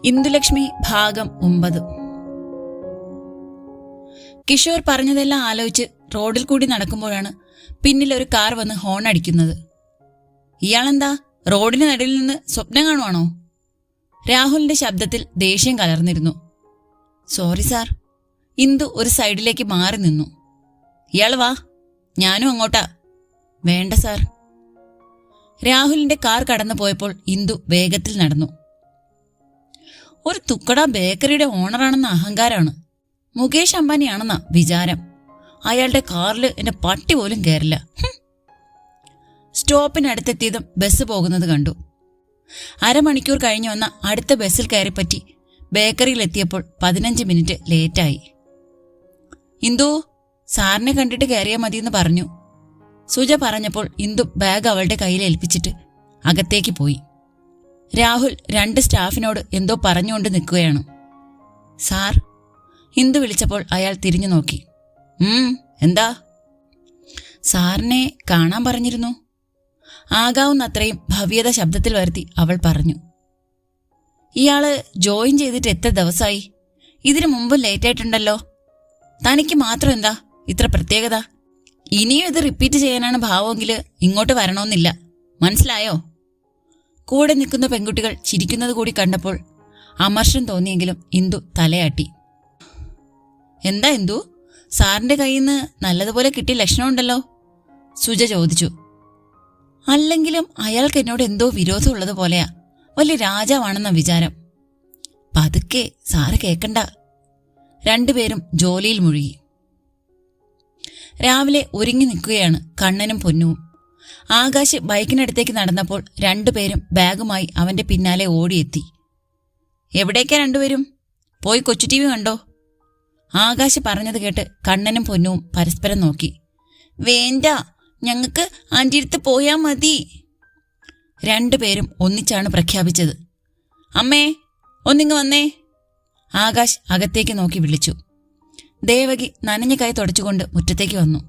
ഇന്ദുലക്ഷ്മി ഭാഗം 9. കിഷോർ പറഞ്ഞതെല്ലാം ആലോചിച്ച് റോഡിൽ കൂടി നടക്കുമ്പോഴാണ് പിന്നിൽ ഒരു കാർ വന്ന് ഹോൺ അടിക്കുന്നത്. ഇയാളെന്താ റോഡിന് നടുവിൽ നിന്ന് സ്വപ്നം കാണുവാണോ? രാഹുലിന്റെ ശബ്ദത്തിൽ ദേഷ്യം കലർന്നിരുന്നു. Sorry sir. ഇന്ദു ഒരു സൈഡിലേക്ക് മാറി നിന്നു. ഇയാൾ വാ, ഞാനും അങ്ങോട്ടാ. വേണ്ട സാർ. രാഹുലിന്റെ കാർ കടന്നു പോയപ്പോൾ ഇന്ദു വേഗത്തിൽ നടന്നു. ഒരു തുക്കട ബേക്കറിയുടെ ഓണറാണെന്ന അഹങ്കാരമാണ്. മുകേഷ് അംബാനിയാണെന്ന വിചാരം. അയാളുടെ കാറിൽ എന്റെ പട്ടി പോലും കയറില്ല. സ്റ്റോപ്പിനടുത്തെത്തിയതും ബസ് പോകുന്നത് കണ്ടു. അരമണിക്കൂർ കഴിഞ്ഞു വന്ന അടുത്ത ബസ്സിൽ കയറിപ്പറ്റി ബേക്കറിയിലെത്തിയപ്പോൾ 15 മിനിറ്റ് ലേറ്റായി. ഇന്ദു, സാറിനെ കണ്ടിട്ട് കയറിയാൽ മതിയെന്ന് പറഞ്ഞു. സുജ പറഞ്ഞപ്പോൾ ഇന്ദു ബാഗ് അവളുടെ കയ്യിൽ ഏൽപ്പിച്ചിട്ട് അകത്തേക്ക് പോയി. രാഹുൽ 2 സ്റ്റാഫിനോട് എന്തോ പറഞ്ഞുകൊണ്ട് നിൽക്കുകയാണ്. സാർ. ഇന്ദു വിളിച്ചപ്പോൾ അയാൾ തിരിഞ്ഞു നോക്കി. എന്താ? സാറിനെ കാണാൻ പറഞ്ഞിരുന്നു. ആകാവുന്നത്രയും ഭവ്യത ശബ്ദത്തിൽ വരുത്തി അവൾ പറഞ്ഞു. ഇയാള് ജോയിൻ ചെയ്തിട്ട് എത്ര ദിവസമായി? ഇതിനു മുമ്പും ലേറ്റായിട്ടുണ്ടല്ലോ. തനിക്ക് മാത്രം എന്താ ഇത്ര പ്രത്യേകത? ഇനിയും ഇത് റിപ്പീറ്റ് ചെയ്യാനാണ് ഭാവമെങ്കിൽ ഇങ്ങോട്ട് വരണമെന്നില്ല. മനസ്സിലായോ? കൂടെ നിൽക്കുന്ന പെൺകുട്ടികൾ ചിരിക്കുന്നത് കൂടി കണ്ടപ്പോൾ അമർഷം തോന്നിയെങ്കിലും ഇന്ദു തലയാട്ടി. എന്താ ഇന്ദു, സാറിന്റെ കയ്യിൽ നിന്ന് നല്ലതുപോലെ കിട്ടിയ ലക്ഷണമുണ്ടല്ലോ? സുജ ചോദിച്ചു. അല്ലെങ്കിലും അയാൾക്ക് എന്നോട് എന്തോ വിരോധമുള്ളത് പോലെയാ. വലിയ രാജാവാണെന്ന വിചാരം. പതുക്കെ, സാറ് കേക്കണ്ട. 2 പേരും ജോലിയിൽ മുഴുകി. രാവിലെ ഒരുങ്ങി നിൽക്കുകയാണ് കണ്ണനും പൊന്നുവും. ആകാശ് ബൈക്കിനടുത്തേക്ക് നടന്നപ്പോൾ 2 പേരും ബാഗുമായി അവന്റെ പിന്നാലെ ഓടിയെത്തി. എവിടേക്കാ 2 പേരും? പോയി കൊച്ചു TV കണ്ടോ? ആകാശ് പറഞ്ഞത് കേട്ട് കണ്ണനും പൊന്നുവും പരസ്പരം നോക്കി. വേണ്ട, ഞങ്ങൾക്ക് ആന്റിയടുത്ത് പോയാ മതി. 2 പേരും ഒന്നിച്ചാണ് പ്രഖ്യാപിച്ചത്. അമ്മേ, ഒന്നിങ്ങ് വന്നേ. ആകാശ് അകത്തേക്ക് നോക്കി വിളിച്ചു. ദേവകി നനഞ്ഞ കൈ തുടച്ചുകൊണ്ട് മുറ്റത്തേക്ക് വന്നു.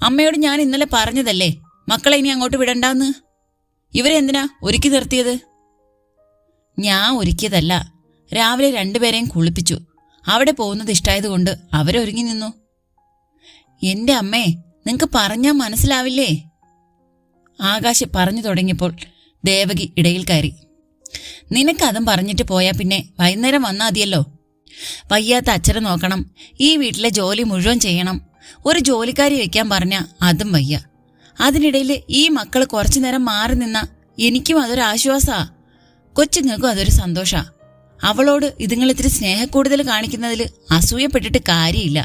അമ്മയോട് ഞാൻ ഇന്നലെ പറഞ്ഞതല്ലേ മക്കളെ ഇനി അങ്ങോട്ട് വിടണ്ടാന്ന്. ഇവരെ എന്തിനാ ഒരുക്കി നിർത്തിയത്? ഞാൻ ഒരുക്കിയതല്ല. രാവിലെ 2 പേരെയും കുളിപ്പിച്ചു. അവിടെ പോകുന്നത് ഇഷ്ടായതുകൊണ്ട് അവരൊരുങ്ങി നിന്നു. എന്റെ അമ്മേ, നിങ്ങക്ക് പറഞ്ഞാൽ മനസ്സിലാവില്ലേ? ആകാശ് പറഞ്ഞു തുടങ്ങിയപ്പോൾ ദേവകി ഇടയിൽ കയറി. നിനക്കതും പറഞ്ഞിട്ട് പോയാ പിന്നെ വൈകുന്നേരം വന്നാ മതിയല്ലോ. വയ്യാത്ത അച്ഛനെ നോക്കണം, ഈ വീട്ടിലെ ജോലി മുഴുവൻ ചെയ്യണം. ഒരു ജോലിക്കാരി വെക്കാൻ പറഞ്ഞാ അതും വയ്യ. അതിനിടയിൽ ഈ മക്കള് കുറച്ചു നേരം മാറി നിന്നാ എനിക്കും അതൊരു ആശ്വാസാ. കൊച്ചുങ്ങൾക്കും അതൊരു സന്തോഷാ. അവളോട് ഇതുങ്ങൾ ഇത്തിരി സ്നേഹക്കൂടുതൽ കാണിക്കുന്നതിൽ അസൂയപ്പെട്ടിട്ട് കാര്യമില്ല.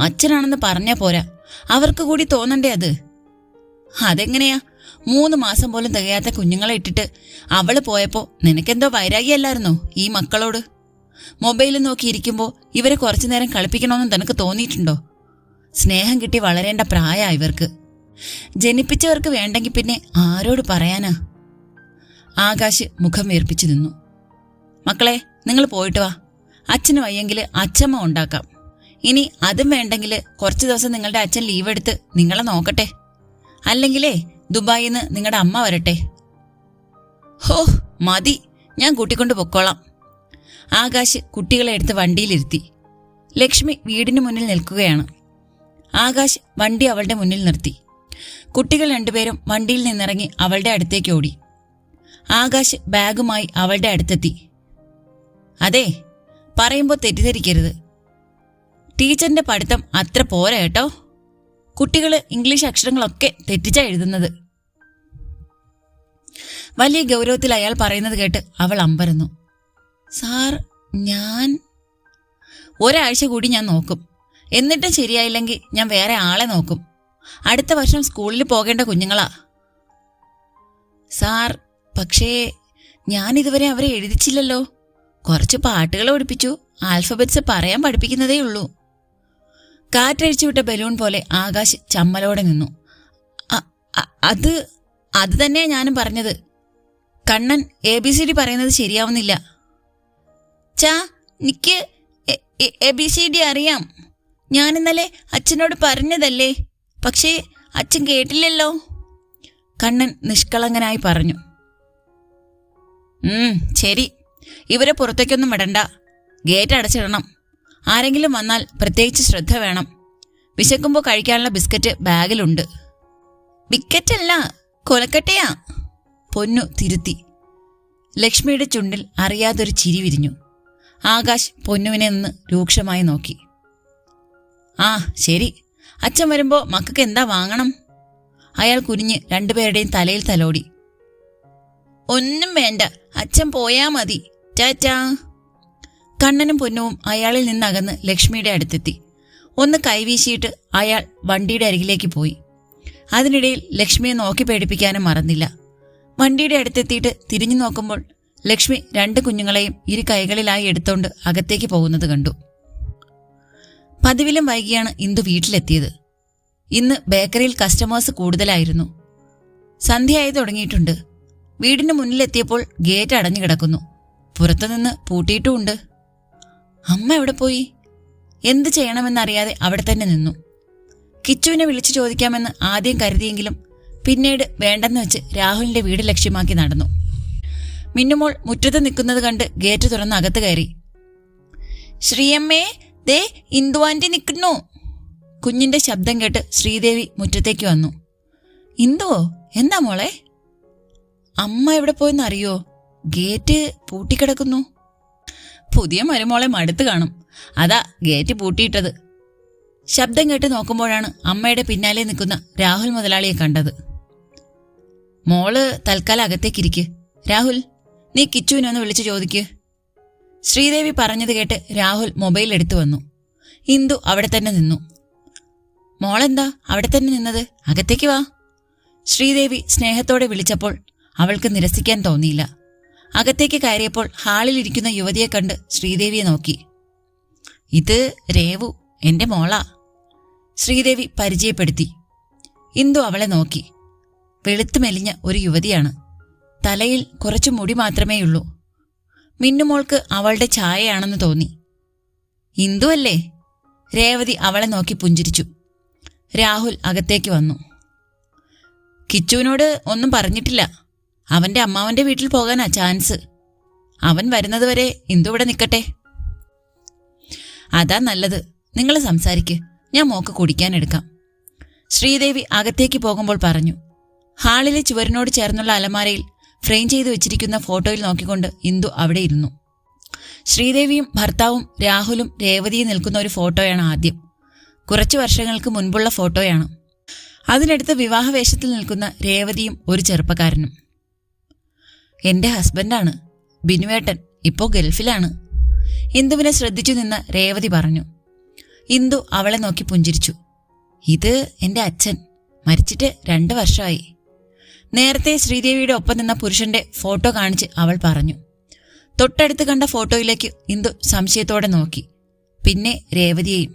അച്ഛനാണെന്ന് പറഞ്ഞാ പോരാ, അവർക്ക് കൂടി തോന്നണ്ടേ അത്? അതെങ്ങനെയാ? 3 മാസം പോലും തികയാത്ത കുഞ്ഞുങ്ങളെ ഇട്ടിട്ട് അവള് പോയപ്പോ നിനക്കെന്തോ വൈരാഗ്യമല്ലായിരുന്നോ ഈ മക്കളോട്? മൊബൈലിൽ നോക്കിയിരിക്കുമ്പോൾ ഇവരെ കുറച്ചു നേരം കളിപ്പിക്കണമെന്ന് നിനക്ക് തോന്നിയിട്ടുണ്ടോ? സ്നേഹം കിട്ടി വളരേണ്ട പ്രായ ഇവർക്ക്. ജനിപ്പിച്ചവർക്ക് വേണ്ടെങ്കിൽ പിന്നെ ആരോട് പറയാനാ? ആകാശ് മുഖം വീർപ്പിച്ചു നിന്നു. മക്കളെ, നിങ്ങൾ പോയിട്ട് വാ. അച്ഛന് വയ്യെങ്കിൽ അച്ഛമ്മ ഉണ്ടാക്കാം. ഇനി അതും വേണ്ടെങ്കിൽ കുറച്ചു ദിവസം നിങ്ങളുടെ അച്ഛൻ ലീവ് എടുത്ത് നിങ്ങളെ നോക്കട്ടെ. അല്ലെങ്കിലേ ദുബായിൽ നിന്ന് നിങ്ങളുടെ അമ്മ വരട്ടെ. ഹോ, മതി, ഞാൻ കൂട്ടിക്കൊണ്ട് പൊക്കോളാം. ആകാശ് കുട്ടികളെ എടുത്ത് വണ്ടിയിലിരുത്തി. ലക്ഷ്മി വീടിന് മുന്നിൽ നിൽക്കുകയാണ്. ആകാശ് വണ്ടി അവളുടെ മുന്നിൽ നിർത്തി. കുട്ടികൾ 2 പേരും വണ്ടിയിൽ നിന്നിറങ്ങി അവളുടെ അടുത്തേക്ക് ഓടി. ആകാശ് ബാഗുമായി അവളുടെ അടുത്തെത്തി. അതെ, പറയുമ്പോൾ തെറ്റിദ്ധരിക്കരുത്. ടീച്ചറിന്റെ പഠിത്തം അത്ര പോരാ കേട്ടോ. കുട്ടികള് ഇംഗ്ലീഷ് അക്ഷരങ്ങളൊക്കെ തെറ്റിച്ചാ എഴുതുന്നത്. വലിയ ഗൗരവത്തിൽ അയാൾ പറയുന്നത് കേട്ട് അവൾ അമ്പരന്നു. സാർ, ഞാൻ ഒരാഴ്ച കൂടി ഞാൻ നോക്കും. എന്നിട്ടും ശരിയായില്ലെങ്കിൽ ഞാൻ വേറെ ആളെ നോക്കും. അടുത്ത വർഷം സ്കൂളിൽ പോകേണ്ട കുഞ്ഞുങ്ങളാ. സാർ, പക്ഷേ ഞാനിതുവരെ അവരെ എഴുതിച്ചില്ലല്ലോ. കുറച്ച് പാട്ടുകൾ പഠിപ്പിച്ചു. ആൽഫബറ്റ്സ് പറയാൻ പഠിപ്പിക്കുന്നതേ ഉള്ളൂ. കാറ്റഴിച്ചുവിട്ട ബലൂൺ പോലെ ആകാശ് ചമ്മലോടെ നിന്നു. അത് തന്നെയാ ഞാനും പറഞ്ഞത്. കണ്ണൻ ABCD പറയുന്നത് ശരിയാവുന്നില്ല. നിക്ക് ABCD അറിയാം. ഞാനിന്നലെ അച്ഛനോട് പറഞ്ഞതല്ലേ, പക്ഷേ അച്ഛൻ കേട്ടില്ലല്ലോ. കണ്ണൻ നിഷ്കളങ്കനായി പറഞ്ഞു. ശരി, ഇവരെ പുറത്തേക്കൊന്നും വിടണ്ട. ഗേറ്റ് അടച്ചിടണം. ആരെങ്കിലും വന്നാൽ പ്രത്യേകിച്ച് ശ്രദ്ധ വേണം. വിശക്കുമ്പോൾ കഴിക്കാനുള്ള ബിസ്ക്കറ്റ് ബാഗിലുണ്ട്. ബിക്കറ്റല്ല, കൊലക്കട്ടയാ, പൊന്നു തിരുത്തി. ലക്ഷ്മിയുടെ ചുണ്ടിൽ അറിയാതൊരു ചിരി വിരിഞ്ഞു. ആകാശ് പൊന്നുവിനെ നിന്ന് രൂക്ഷമായി നോക്കി. ആ ശരി, അച്ഛൻ വരുമ്പോൾ മക്കൾക്ക് എന്താ വാങ്ങണം? അയാൾ കുനിഞ്ഞ് രണ്ടുപേരുടെയും തലയിൽ തലോടി. ഒന്നും വേണ്ട, അച്ഛൻ പോയാ മതി, ടാറ്റാ. കണ്ണനും പൊന്നുവും അയാളിൽ നിന്നകന്ന് ലക്ഷ്മിയുടെ അടുത്തെത്തി. ഒന്ന് കൈവീശിയിട്ട് അയാൾ വണ്ടിയുടെ അരികിലേക്ക് പോയി. അതിനിടയിൽ ലക്ഷ്മിയെ നോക്കി പേടിപ്പിക്കാനും മറന്നില്ല. വണ്ടിയുടെ അടുത്തെത്തിയിട്ട് തിരിഞ്ഞു നോക്കുമ്പോൾ ലക്ഷ്മി 2 കുഞ്ഞുങ്ങളെയും ഇരു കൈകളിലായി എടുത്തോണ്ട് അകത്തേക്ക് പോകുന്നത് കണ്ടു. പതിവിലും വൈകിയാണ് ഇന്ദു വീട്ടിലെത്തിയത്. ഇന്ന് ബേക്കറിയിൽ കസ്റ്റമേഴ്സ് കൂടുതലായിരുന്നു. സന്ധ്യയായി തുടങ്ങിയിട്ടുണ്ട്. വീടിന് മുന്നിലെത്തിയപ്പോൾ ഗേറ്റ് അടഞ്ഞു കിടക്കുന്നു. പുറത്തുനിന്ന് പൂട്ടിയിട്ടുമുണ്ട്. അമ്മ എവിടെ പോയി? എന്ത് ചെയ്യണമെന്നറിയാതെ അവിടെ തന്നെ നിന്നു. കിച്ചുവിനെ വിളിച്ചു ചോദിക്കാമെന്ന് ആദ്യം കരുതിയെങ്കിലും പിന്നീട് വേണ്ടെന്ന് വെച്ച് രാഹുലിന്റെ വീട് ലക്ഷ്യമാക്കി നടന്നു. മിന്നുമോൾ മുറ്റത്ത് നിൽക്കുന്നത് കണ്ട് ഗേറ്റ് തുറന്ന് അകത്ത് കയറി. ശ്രീയമ്മേ, ദേ ഇന്ദു ആന്റി നിൽക്കുന്നു. കുഞ്ഞിന്റെ ശബ്ദം കേട്ട് ശ്രീദേവി മുറ്റത്തേക്ക് വന്നു. ഇന്ദുവോ? എന്താ മോളെ? അമ്മ എവിടെ പോയെന്നറിയോ? ഗേറ്റ് പൂട്ടിക്കിടക്കുന്നു. പുതിയ മരുമോളെ മടുത്ത് കാണും, അതാ ഗേറ്റ് പൂട്ടിയിട്ടത്. ശബ്ദം കേട്ട് നോക്കുമ്പോഴാണ് അമ്മയുടെ പിന്നാലെ നിൽക്കുന്ന രാഹുൽ മുതലാളിയെ കണ്ടത്. മോള് തൽക്കാലം അകത്തേക്കിരിക്ക്. രാഹുൽ, നീ കിച്ചുവിനെ ഒന്ന് വിളിച്ചു ചോദിക്ക്. ശ്രീദേവി പറഞ്ഞത് കേട്ട് രാഹുൽ മൊബൈൽ എടുത്തു വന്നു. ഇന്ദു അവിടെ തന്നെ നിന്നു. മോളെന്താ അവിടെ തന്നെ നിന്നത്? അകത്തേക്ക് വാ. ശ്രീദേവി സ്നേഹത്തോടെ വിളിച്ചപ്പോൾ അവൾക്ക് നിരസിക്കാൻ തോന്നിയില്ല. അകത്തേക്ക് കയറിയപ്പോൾ ഹാളിലിരിക്കുന്ന യുവതിയെ കണ്ട് ശ്രീദേവിയെ നോക്കി. ഇത് രേവു, എന്റെ മോളാ. ശ്രീദേവി പരിചയപ്പെടുത്തി. ഇന്ദു അവളെ നോക്കി. വെളുത്തു മെലിഞ്ഞ ഒരു യുവതിയാണ്. തലയിൽ കുറച്ചു മുടി മാത്രമേയുള്ളൂ. മിന്നുമോൾക്ക് അവളുടെ ഛായയാണെന്ന് തോന്നി. ഇന്ദു അല്ലേ? രേവതി അവളെ നോക്കി പുഞ്ചിരിച്ചു. രാഹുൽ അകത്തേക്ക് വന്നു. കിച്ചുവിനോട് ഒന്നും പറഞ്ഞിട്ടില്ല. അവന്റെ അമ്മാവന്റെ വീട്ടിൽ പോകാനാ ചാൻസ്. അവൻ വരുന്നതുവരെ ഇന്ദു ഇവിടെ നിൽക്കട്ടെ. അതാ നല്ലത്. നിങ്ങൾ സംസാരിക്ക്, ഞാൻ മോക്ക് കുടിക്കാനെടുക്കാം. ശ്രീദേവി അകത്തേക്ക് പോകുമ്പോൾ പറഞ്ഞു. ഹാളിലെ ചുവരിനോട് ചേർന്നുള്ള അലമാരയിൽ ഫ്രെയിം ചെയ്തു വെച്ചിരിക്കുന്ന ഫോട്ടോയിൽ നോക്കിക്കൊണ്ട് ഇന്ദു അവിടെ ഇരുന്നു. ശ്രീദേവിയും ഭർത്താവും രാഹുലും രേവതിയും നിൽക്കുന്ന ഒരു ഫോട്ടോയാണ് ആദ്യം. കുറച്ചു വർഷങ്ങൾക്ക് മുൻപുള്ള ഫോട്ടോയാണ്. അതിനടുത്ത് വിവാഹവേഷത്തിൽ നിൽക്കുന്ന രേവതിയും ഒരു ചെറുപ്പക്കാരനും. എന്റെ ഹസ്ബൻഡാണ് ബിനുവേട്ടൻ, ഇപ്പോ ഗൾഫിലാണ്. ഇന്ദുവിനെ ശ്രദ്ധിച്ചു നിന്ന രേവതി പറഞ്ഞു. ഇന്ദു അവളെ നോക്കി പുഞ്ചിരിച്ചു. ഇത് എന്റെ അച്ഛൻ, മരിച്ചിട്ട് 2 വർഷമായി. നേരത്തെ ശ്രീദേവിയുടെ ഒപ്പം നിന്ന പുരുഷന്റെ ഫോട്ടോ കാണിച്ച് അവൾ പറഞ്ഞു. തൊട്ടടുത്ത് കണ്ട ഫോട്ടോയിലേക്ക് ഇന്ദു സംശയത്തോടെ നോക്കി. പിന്നെ രേവതിയെയും.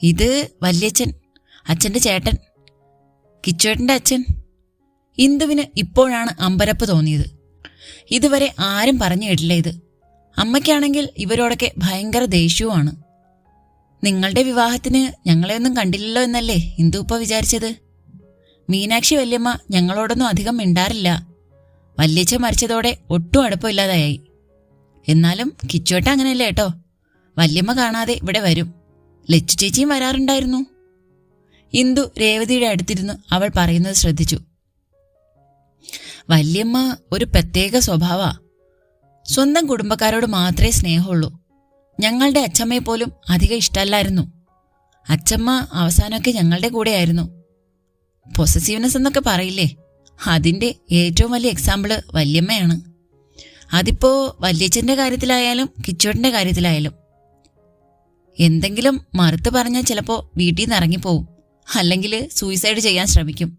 ഇത് വല്യച്ഛൻ, അച്ഛന്റെ ചേട്ടൻ, കിച്ചുവേട്ടന്റെ അച്ഛൻ. ഇന്ദുവിന് ഇപ്പോഴാണ് അമ്പരപ്പ് തോന്നിയത്. ഇതുവരെ ആരും പറഞ്ഞു കേട്ടില്ല ഇത്. അമ്മയ്ക്കാണെങ്കിൽ ഇവരോടൊക്കെ ഭയങ്കര ദേഷ്യവുമാണ്. നിങ്ങളുടെ വിവാഹത്തിന് ഞങ്ങളെയൊന്നും കണ്ടില്ലല്ലോ എന്നല്ലേ ഇന്ദു ഇപ്പൊ വിചാരിച്ചത്? മീനാക്ഷി വല്യമ്മ ഞങ്ങളോടൊന്നും അധികം മിണ്ടാറില്ല. വല്യച്ഛൻ മരിച്ചതോടെ ഒട്ടും അടുപ്പമില്ലാതായി. എന്നാലും കിച്ചുവേട്ട അങ്ങനെയല്ലേ കേട്ടോ, വല്യമ്മ കാണാതെ ഇവിടെ വരും. ലച്ചു ചേച്ചിയും വരാറുണ്ടായിരുന്നു. ഇന്ദു രേവതിയുടെ അടുത്തിരുന്ന് അവൾ പറയുന്നത് ശ്രദ്ധിച്ചു. വല്യമ്മ ഒരു പ്രത്യേക സ്വഭാവാ. സ്വന്തം കുടുംബക്കാരോട് മാത്രമേ സ്നേഹമുള്ളൂ. ഞങ്ങളുടെ അച്ഛമ്മയെ പോലും അധികം ഇഷ്ടമല്ലായിരുന്നു. അച്ഛമ്മ അവസാനമൊക്കെ ഞങ്ങളുടെ കൂടെയായിരുന്നു. പൊസസീവ്നെസ് എന്നൊക്കെ പറയില്ലേ, അതിൻ്റെ ഏറ്റവും വലിയ എക്സാമ്പിള് വല്യമ്മയാണ്. അതിപ്പോ വല്യച്ഛൻ്റെ കാര്യത്തിലായാലും കിച്ചുവേട്ടൻ്റെ കാര്യത്തിലായാലും. എന്തെങ്കിലും മറുത്ത് പറഞ്ഞാൽ ചിലപ്പോൾ വീട്ടിൽ നിന്ന് ഇറങ്ങിപ്പോവും, അല്ലെങ്കിൽ സൂയിസൈഡ് ചെയ്യാൻ ശ്രമിക്കും.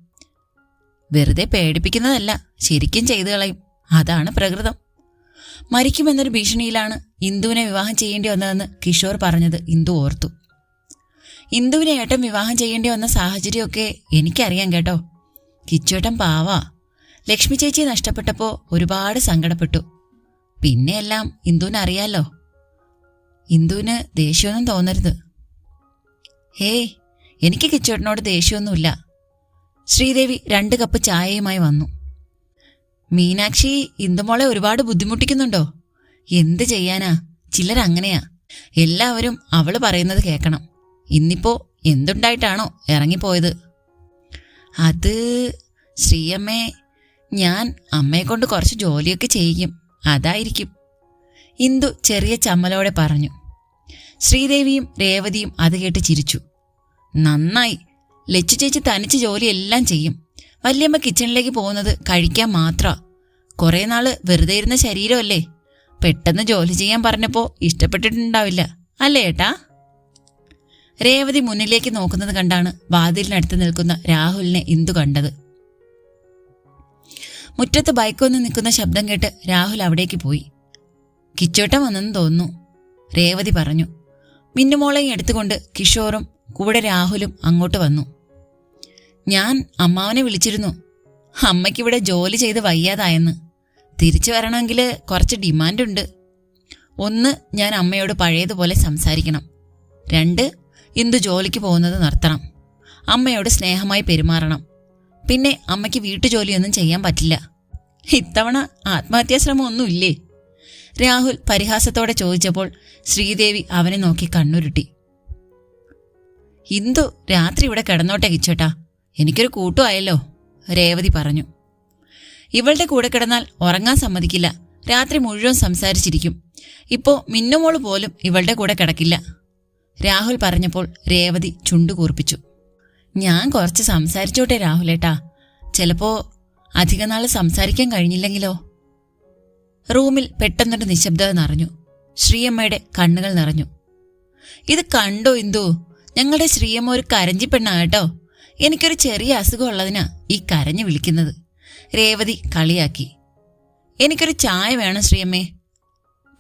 വെറുതെ പേടിപ്പിക്കുന്നതല്ല, ശരിക്കും ചെയ്തു കളയും. അതാണ് പ്രകൃതം. മരിക്കുമെന്നൊരു ഭീഷണിയിലാണ് ഇന്ദുവിനെ വിവാഹം ചെയ്യേണ്ടി വന്നതെന്ന് കിഷോർ പറഞ്ഞത് ഇന്ദു ഓർത്തു. ഇന്ദുവിനെ ഏട്ടൻ വിവാഹം ചെയ്യേണ്ടി വന്ന സാഹചര്യമൊക്കെ എനിക്കറിയാം കേട്ടോ. കിച്ചുവേട്ടൻ പാവാ. ലക്ഷ്മി ചേച്ചി നഷ്ടപ്പെട്ടപ്പോൾ ഒരുപാട് സങ്കടപ്പെട്ടു. പിന്നെയെല്ലാം ഇന്ദുവിനറിയാലോ. ഇന്ദുവിന് ദേഷ്യമൊന്നും തോന്നരുത്. ഹേയ്, എനിക്ക് കിച്ചുവേട്ടനോട് ദേഷ്യമൊന്നുമില്ല. ശ്രീദേവി 2 കപ്പ് ചായയുമായി വന്നു. മീനാക്ഷി ഇന്ദുമോളെ ഒരുപാട് ബുദ്ധിമുട്ടിക്കുന്നുണ്ടോ? എന്ത് ചെയ്യാനാ, ചിലരങ്ങനെയാ. എല്ലാവരും അവള് പറയുന്നത് കേൾക്കണം. ഇന്നിപ്പോ എന്തുണ്ടായിട്ടാണോ ഇറങ്ങിപ്പോയത്? അത് ശ്രീയമ്മേ, ഞാൻ അമ്മയെക്കൊണ്ട് കുറച്ച് ജോലിയൊക്കെ ചെയ്യിക്കും, അതായിരിക്കും. ഇന്ദു ചെറിയ ചമ്മലോടെ പറഞ്ഞു. ശ്രീദേവിയും രേവതിയും അത് കേട്ട് ചിരിച്ചു. നന്നായി, ലച്ചു ചേച്ചി തനിച്ച് ജോലിയെല്ലാം ചെയ്യും. വല്യമ്മ കിച്ചണിലേക്ക് പോകുന്നത് കഴിക്കാൻ മാത്രമാ. കുറേ നാള് വെറുതെ ഇരുന്ന ശരീരമല്ലേ, പെട്ടെന്ന് ജോലി ചെയ്യാൻ പറഞ്ഞപ്പോ ഇഷ്ടപ്പെട്ടിട്ടുണ്ടാവില്ല, അല്ലേ ഏട്ടാ? രേവതി മുന്നിലേക്ക് നോക്കുന്നത് കണ്ടാണ് വാതിലിനടുത്ത് നിൽക്കുന്ന രാഹുലിനെ ഇന്ദു കണ്ടത്. മുറ്റത്ത് ബൈക്കൊന്ന് നിൽക്കുന്ന ശബ്ദം കേട്ട് രാഹുൽ അവിടേക്ക് പോയി. കിച്ചോട്ടൻ വന്നെന്ന് തോന്നുന്നു, രേവതി പറഞ്ഞു. മിന്നുമോളെയും എടുത്തുകൊണ്ട് കിഷോറും കൂടെ രാഹുലും അങ്ങോട്ട് വന്നു. ഞാൻ അമ്മാവനെ വിളിച്ചിരുന്നു. അമ്മയ്ക്കിവിടെ ജോലി ചെയ്ത് വയ്യാതായെന്ന്. തിരിച്ചു വരണമെങ്കിൽ കുറച്ച് ഡിമാൻഡുണ്ട്. 1, ഞാൻ അമ്മയോട് പഴയതുപോലെ സംസാരിക്കണം. 2, ഇന്ദു ജോലിക്ക് പോകുന്നത് നിർത്തണം. അമ്മയോട് സ്നേഹമായി പെരുമാറണം. പിന്നെ അമ്മയ്ക്ക് വീട്ടുജോലിയൊന്നും ചെയ്യാൻ പറ്റില്ല. ഇത്തവണ ആത്മഹത്യാശ്രമം ഒന്നുമില്ലേ? രാഹുൽ പരിഹാസത്തോടെ ചോദിച്ചപ്പോൾ ശ്രീദേവി അവനെ നോക്കി കണ്ണുരുട്ടി. ഇന്ദു രാത്രി ഇവിടെ കിടന്നോട്ടെ കിച്ചോട്ടാ, എനിക്കൊരു കൂട്ടുമായല്ലോ, രേവതി പറഞ്ഞു. ഇവളുടെ കൂടെ കിടന്നാൽ ഉറങ്ങാൻ സമ്മതിക്കില്ല, രാത്രി മുഴുവൻ സംസാരിച്ചിരിക്കും. ഇപ്പോ മിന്നുമോള് പോലും ഇവളുടെ കൂടെ കിടക്കില്ല, രാഹുൽ പറഞ്ഞപ്പോൾ രേവതി ചുണ്ടുകൂർപ്പിച്ചു. ഞാൻ കുറച്ച് സംസാരിച്ചോട്ടെ രാഹുലേട്ടാ, ചിലപ്പോ അധികനാൾ സംസാരിക്കാൻ കഴിഞ്ഞില്ലെങ്കിലോ? റൂമിൽ പെട്ടെന്നൊരു നിശബ്ദത നിറഞ്ഞു. ശ്രീയമ്മയുടെ കണ്ണുകൾ നിറഞ്ഞു. ഇത് കണ്ടോ ഇന്ദു, ഞങ്ങളുടെ ശ്രീയമ്മ ഒരു കരഞ്ചി പെണ്ണാ കേട്ടോ. എനിക്കൊരു ചെറിയ അസുഖം ഉള്ളതിനാ ഈ കരഞ്ഞു വിളിക്കുന്നത്, രേവതി കളിയാക്കി. എനിക്കൊരു ചായ വേണം ശ്രീയമ്മേ,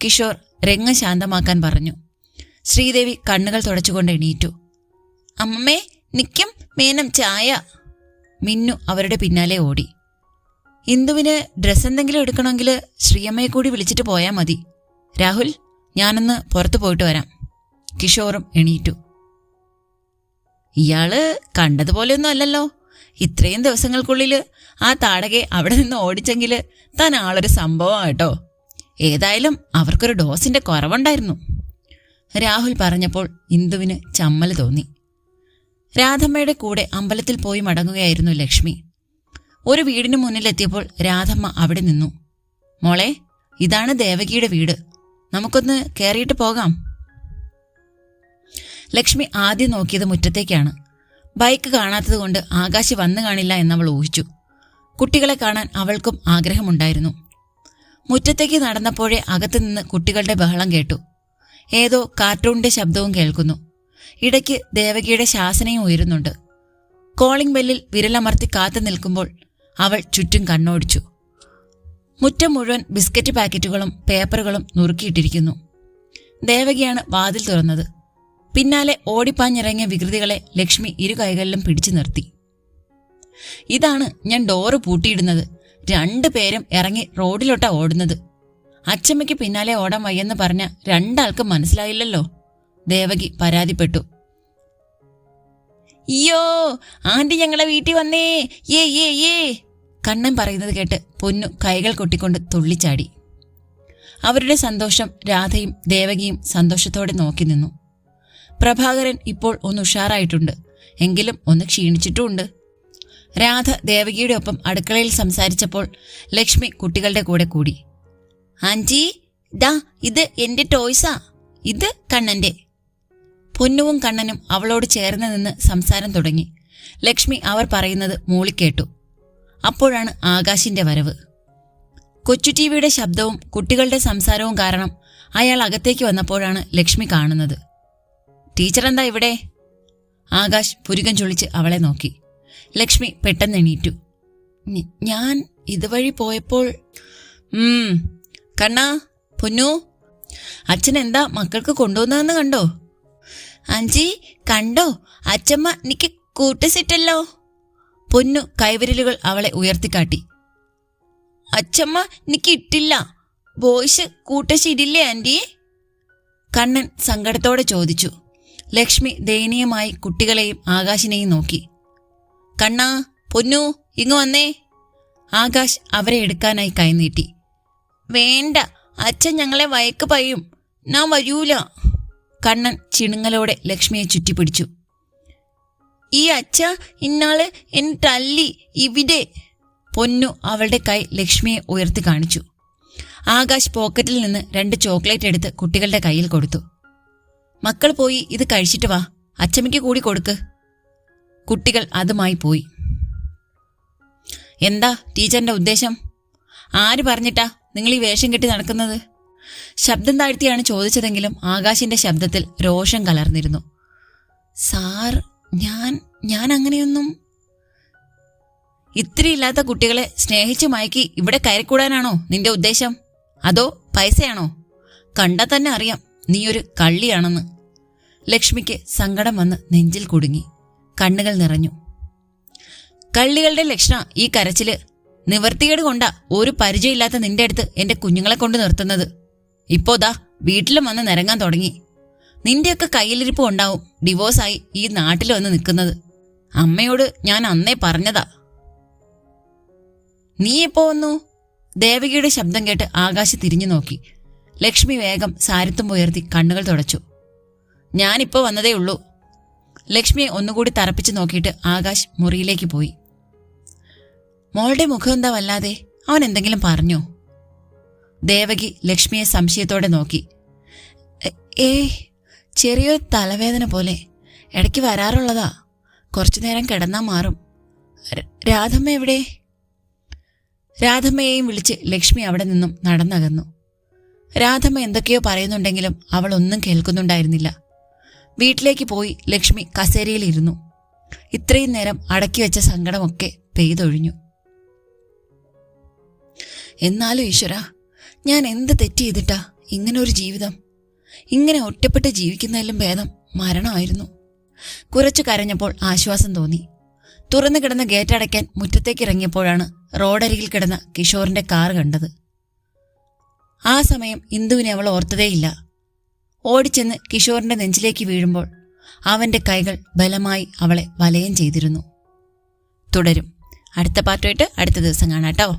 കിഷോർ രംഗം ശാന്തമാക്കാൻ പറഞ്ഞു. ശ്രീദേവി കണ്ണുകൾ തുടച്ചുകൊണ്ട് എണീറ്റു. അമ്മമ്മേ, നിക്കും മേനം ചായ. മിന്നു അവരുടെ പിന്നാലെ ഓടി. ഇന്ദുവിന് ഡ്രസ്സ് എന്തെങ്കിലും എടുക്കണമെങ്കിൽ ശ്രീയമ്മയെ കൂടി വിളിച്ചിട്ട് പോയാൽ മതി. രാഹുൽ, ഞാനൊന്ന് പുറത്തു പോയിട്ട് വരാം. കിഷോറും എണീറ്റു. ഇയാള് കണ്ടതുപോലെയൊന്നും അല്ലല്ലോ. ഇത്രയും ദിവസങ്ങൾക്കുള്ളിൽ ആ താടകയെ അവിടെ നിന്ന് ഓടിച്ചെങ്കിൽ താൻ ആളൊരു സംഭവമാട്ടോ. ഏതായാലും അവർക്കൊരു ഡോസിന്റെ കുറവുണ്ടായിരുന്നു, രാഹുൽ പറഞ്ഞപ്പോൾ ഇന്ദുവിന് ചമ്മല് തോന്നി. രാധമ്മയുടെ കൂടെ അമ്പലത്തിൽ പോയി മടങ്ങുകയായിരുന്നു ലക്ഷ്മി. ഒരു വീടിന് മുന്നിലെത്തിയപ്പോൾ രാധമ്മ അവിടെ നിന്നു. മോളെ, ഇതാണ് ദേവകിയുടെ വീട്, നമുക്കൊന്ന് കയറിയിട്ട് പോകാം. ലക്ഷ്മി ആദ്യം നോക്കിയത് മുറ്റത്തേക്കാണ്. ബൈക്ക് കാണാത്തതുകൊണ്ട് ആകാശ് വന്നു കാണില്ല എന്നവൾ ഊഹിച്ചു. കുട്ടികളെ കാണാൻ അവൾക്കും ആഗ്രഹമുണ്ടായിരുന്നു. മുറ്റത്തേക്ക് നടന്നപ്പോഴേ അകത്തുനിന്ന് കുട്ടികളുടെ ബഹളം കേട്ടു. ഏതോ കാർട്ടൂണിന്റെ ശബ്ദവും കേൾക്കുന്നു. ഇടയ്ക്ക് ദേവകിയുടെ ശാസനയും ഉയരുന്നുണ്ട്. കോളിംഗ് ബെല്ലിൽ വിരലമർത്തി കാത്തു നിൽക്കുമ്പോൾ അവൾ ചുറ്റും കണ്ണോടിച്ചു. മുറ്റം മുഴുവൻ ബിസ്ക്കറ്റ് പാക്കറ്റുകളും പേപ്പറുകളും നുറുക്കിയിട്ടിരിക്കുന്നു. ദേവകിയാണ് വാതിൽ തുറന്നത്. പിന്നാലെ ഓടിപ്പാഞ്ഞിറങ്ങിയ വികൃതികളെ ലക്ഷ്മി ഇരു കൈകളിലും പിടിച്ചു നിർത്തി. ഇതാണ് ഞാൻ ഡോറ് പൂട്ടിയിടുന്നത്. 2 പേരും ഇറങ്ങി റോഡിലോട്ടാ ഓടുന്നത്. അച്ചമ്മയ്ക്ക് പിന്നാലെ ഓടാൻ വയ്യെന്ന് പറഞ്ഞ 2 ആൾക്കും മനസ്സിലായില്ലല്ലോ, ദേവകി പരാതിപ്പെട്ടു. അയ്യോ, ആന്റി ഞങ്ങളെ വീട്ടിൽ വന്നേ, ഏ ഏ ഏ കണ്ണൻ പറയുന്നത് കേട്ട് പൊന്നു കൈകൾ കൊട്ടിക്കൊണ്ട് തുള്ളിച്ചാടി. അവരുടെ സന്തോഷം രാധയും ദേവകിയും സന്തോഷത്തോടെ നോക്കി നിന്നു. പ്രഭാകരൻ ഇപ്പോൾ ഒന്ന് ഉഷാറായിട്ടുണ്ട്, എങ്കിലും ഒന്ന് ക്ഷീണിച്ചിട്ടുമുണ്ട്. രാധ ദേവകിയുടെ ഒപ്പം അടുക്കളയിൽ സംസാരിച്ചപ്പോൾ ലക്ഷ്മി കുട്ടികളുടെ കൂടെ കൂടി. ആൻറ്റി, ദാ ഇത് എന്റെ ടോയ്സാ, ഇത് കണ്ണന്റെ. പൊന്നുവും കണ്ണനും അവളോട് ചേർന്ന് നിന്ന് സംസാരം തുടങ്ങി. ലക്ഷ്മി അവർ പറയുന്നത് മൂളിക്കേട്ടു. അപ്പോഴാണ് ആകാശിന്റെ വരവ്. കൊച്ചു ടിവിയുടെ ശബ്ദവും കുട്ടികളുടെ സംസാരവും കാരണം അയാൾ അകത്തേക്ക് വന്നപ്പോഴാണ് ലക്ഷ്മി കാണുന്നത്. ടീച്ചർ എന്താ ഇവിടെ? ആകാശ് പുരികം ചൊളിച്ച് അവളെ നോക്കി. ലക്ഷ്മി പെട്ടെന്ന് എണീറ്റു. ഞാൻ ഇതുവഴി പോയപ്പോൾ. കണ്ണാ, പൊന്നു, അച്ഛൻ എന്താ മക്കൾക്ക് കൊണ്ടുവന്നതെന്ന് കണ്ടോ? ആൻറ്റി കണ്ടോ, അച്ഛമ്മ എനിക്ക് കൂട്ടുസിറ്റല്ലോ. പൊന്നു കൈവിരലുകൾ അവളെ ഉയർത്തിക്കാട്ടി. അച്ഛമ്മ എനിക്ക് ഇട്ടില്ല, ബോയ്സ് കൂട്ടശിരില്ലേ ആൻറ്റി? കണ്ണൻ സങ്കടത്തോടെ ചോദിച്ചു. ലക്ഷ്മി ദയനീയമായി കുട്ടികളെയും ആകാശിനെയും നോക്കി. കണ്ണാ, പൊന്നു, ഇങ്ങ് വന്നേ. ആകാശ് അവരെ എടുക്കാനായി കൈനീട്ടി. വേണ്ട, അച്ഛൻ ഞങ്ങളെ വയക്ക് പറയും, ഞാൻ വരൂല. കണ്ണൻ ചിണുങ്ങലോടെ ലക്ഷ്മിയെ ചുറ്റിപ്പിടിച്ചു. ഈ അച്ഛ ഇന്നാള് എന്നെ തല്ലി ഇവിടെ. പൊന്നു അവളുടെ കൈ ലക്ഷ്മിയെ ഉയർത്തി കാണിച്ചു. ആകാശ് പോക്കറ്റിൽ നിന്ന് 2 ചോക്ലേറ്റ് എടുത്ത് കുട്ടികളുടെ കയ്യിൽ കൊടുത്തു. മക്കൾ പോയി ഇത് കഴിച്ചിട്ട് വാ, അച്ചമ്മയ്ക്ക് കൂടി കൊടുക്ക്. കുട്ടികൾ അതുമായി പോയി. എന്താ ടീച്ചറിന്റെ ഉദ്ദേശം? ആര് പറഞ്ഞിട്ടാ നിങ്ങൾ ഈ വേഷം കെട്ടി നടക്കുന്നത്? ശബ്ദം താഴ്ത്തിയാണ് ചോദിച്ചതെങ്കിലും ആകാശിന്റെ ശബ്ദത്തിൽ രോഷം കലർന്നിരുന്നു. സാർ, ഞാൻ അങ്ങനെയൊന്നും. ഇത്തിരിയില്ലാത്ത കുട്ടികളെ സ്നേഹിച്ചു മയക്കി ഇവിടെ കയറിക്കൂടാനാണോ നിന്റെ ഉദ്ദേശം? അതോ പൈസയാണോ? കണ്ടാൽ തന്നെ അറിയാം നീയൊരു കള്ളിയാണെന്ന്. ലക്ഷ്മിക്ക് സങ്കടം വന്ന് നെഞ്ചിൽ കുടുങ്ങി. കണ്ണുകൾ നിറഞ്ഞു. കള്ളികളുടെ ലക്ഷണ ഈ കരച്ചില്. നിവർത്തികേട് കൊണ്ടാ ഒരു പരിചയമില്ലാത്ത നിന്റെ അടുത്ത് എന്റെ കുഞ്ഞുങ്ങളെ കൊണ്ട് നിർത്തുന്നത്. ഇപ്പോതാ വീട്ടിലും വന്ന് നിരങ്ങാൻ തുടങ്ങി. നിന്റെയൊക്കെ കയ്യിലിരിപ്പ് ഉണ്ടാവും ഡിവോഴ്സായി ഈ നാട്ടിൽ വന്ന് നിൽക്കുന്നത്. അമ്മയോട് ഞാൻ അന്നേ പറഞ്ഞതാ. നീ എപ്പോ വന്നു? ദേവകിയുടെ ശബ്ദം കേട്ട് ആകാശ് തിരിഞ്ഞു നോക്കി. ലക്ഷ്മി വേഗം സാരിത്തും ഉയർത്തി കണ്ണുകൾ തുടച്ചു. ഞാനിപ്പോ വന്നതേ ഉള്ളൂ. ലക്ഷ്മിയെ ഒന്നുകൂടി തറപ്പിച്ചു നോക്കിയിട്ട് ആകാശ് മുറിയിലേക്ക് പോയി. മോളുടെ മുഖം എന്താ വല്ലാതെ? അവൻ എന്തെങ്കിലും പറഞ്ഞോ? ദേവകി ലക്ഷ്മിയെ സംശയത്തോടെ നോക്കി. ചെറിയൊരു തലവേദന പോലെ ഇടയ്ക്ക് വരാറുള്ളതാ. കുറച്ചു നേരം കിടന്നാ മാറും. രാധമ്മ എവിടെ? രാധമ്മയെയും വിളിച്ച് ലക്ഷ്മി അവിടെ നിന്നും നടന്നകന്നു. രാധമ്മ എന്തൊക്കെയോ പറയുന്നുണ്ടെങ്കിലും അവൾ ഒന്നും കേൾക്കുന്നുണ്ടായിരുന്നില്ല. വീട്ടിലേക്ക് പോയി ലക്ഷ്മി കസേരയിലിരുന്നു. ഇത്രയും നേരം അടക്കിവെച്ച സങ്കടമൊക്കെ പെയ്തൊഴിഞ്ഞു. എന്നാലും ഈശ്വര, ഞാൻ എന്ത് തെറ്റ് ചെയ്തിട്ടാ ഇങ്ങനൊരു ജീവിതം? ഇങ്ങനെ ഒറ്റപ്പെട്ട് ജീവിക്കുന്നതിലും ഭേദം മരണമായിരുന്നു. കുറച്ചു കരഞ്ഞപ്പോൾ ആശ്വാസം തോന്നി. തുറന്നു കിടന്ന ഗേറ്റ് അടയ്ക്കാൻ മുറ്റത്തേക്ക് ഇറങ്ങിയപ്പോഴാണ് റോഡരികിൽ കിടന്ന കിഷോറിന്റെ കാർ കണ്ടത്. ആ സമയം ഇന്ദുവിനെ അവൾ ഓർത്തതേയില്ല. ഓടിച്ചെന്ന് കിഷോറിന്റെ നെഞ്ചിലേക്ക് വീഴുമ്പോൾ അവന്റെ കൈകൾ ബലമായി അവളെ വലയം ചെയ്തിരുന്നു. തുടരും. അടുത്ത പാർട്ടുമായിട്ട് അടുത്ത ദിവസം കാണാട്ടോ.